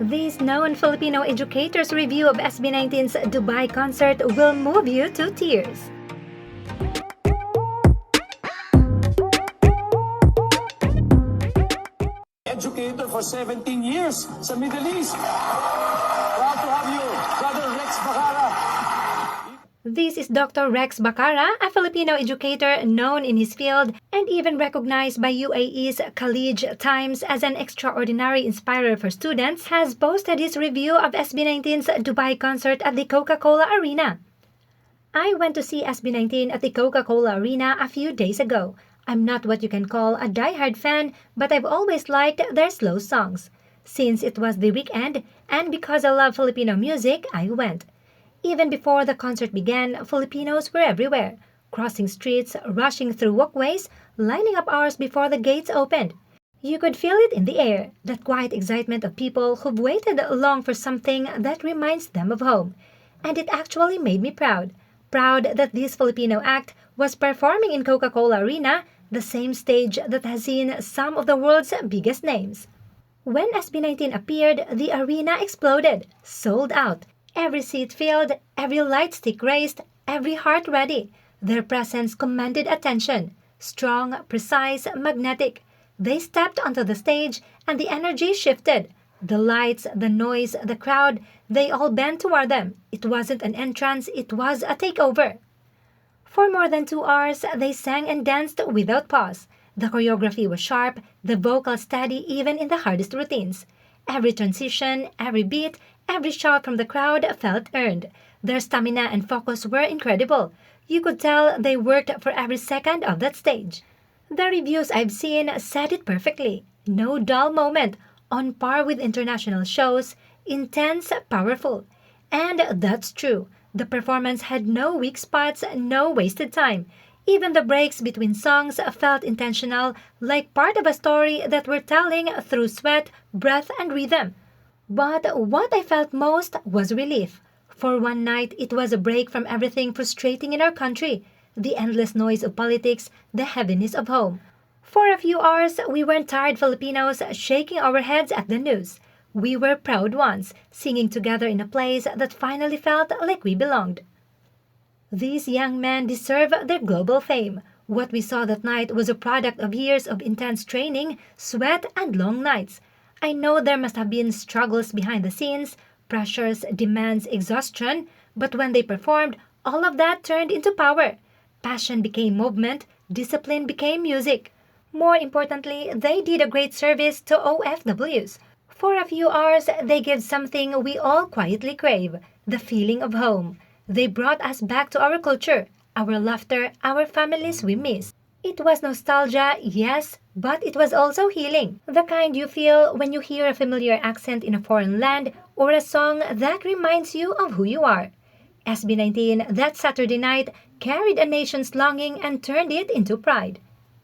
This known Filipino educator's review of SB19's Dubai concert will move you to tears. Educator for 17 years sa Middle East. Proud to have you, Brother Rex Bacara. This is Dr. Rex Bacara, a Filipino educator known in his field and even recognized by UAE's College Times as an extraordinary inspirer for students, has posted his review of SB19's Dubai concert at the Coca-Cola Arena. I went to see SB19 at the Coca-Cola Arena a few days ago. I'm not what you can call a die-hard fan, but I've always liked their slow songs. Since it was the weekend, and because I love Filipino music, I went. Even before the concert began, Filipinos were everywhere, crossing streets, rushing through walkways, lining up hours before the gates opened. You could feel it in the air, that quiet excitement of people who've waited long for something that reminds them of home. And it actually made me proud. Proud that this Filipino act was performing in Coca-Cola Arena, the same stage that has seen some of the world's biggest names. When SB19 appeared, the arena exploded, sold out. Every seat filled, every light stick raised, every heart ready. Their presence commanded attention. Strong, precise, magnetic. They stepped onto the stage and the energy shifted. The lights, the noise, the crowd, they all bent toward them. It wasn't an entrance, it was a takeover. For more than 2 hours, they sang and danced without pause. The choreography was sharp, the vocals steady even in the hardest routines. Every transition, every beat, every shout from the crowd felt earned. Their stamina and focus were incredible. You could tell they worked for every second of that stage. The reviews I've seen said it perfectly. No dull moment, on par with international shows, intense, powerful. And that's true. The performance had no weak spots, no wasted time. Even the breaks between songs felt intentional, like part of a story that we're telling through sweat, breath, and rhythm. But what I felt most was relief. For one night, it was a break from everything frustrating in our country. The endless noise of politics, the heaviness of home. For a few hours, we weren't tired Filipinos shaking our heads at the news. We were proud ones, singing together in a place that finally felt like we belonged. These young men deserve their global fame. What we saw that night was a product of years of intense training, sweat, and long nights. I know there must have been struggles behind the scenes, pressures, demands, exhaustion, but when they performed, all of that turned into power. Passion became movement, discipline became music. More importantly, they did a great service to OFWs. For a few hours, they gave something we all quietly crave, the feeling of home. They brought us back to our culture, our laughter, our families we miss. It was nostalgia, yes, but it was also healing. The kind you feel when you hear a familiar accent in a foreign land or a song that reminds you of who you are. SB19 that Saturday night carried a nation's longing and turned it into pride.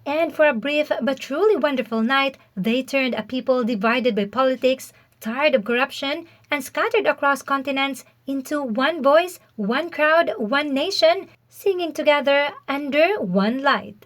And for a brief but truly wonderful night, they turned a people divided by politics, tired of corruption, and scattered across continents into one voice, one crowd, one nation, singing together under one light.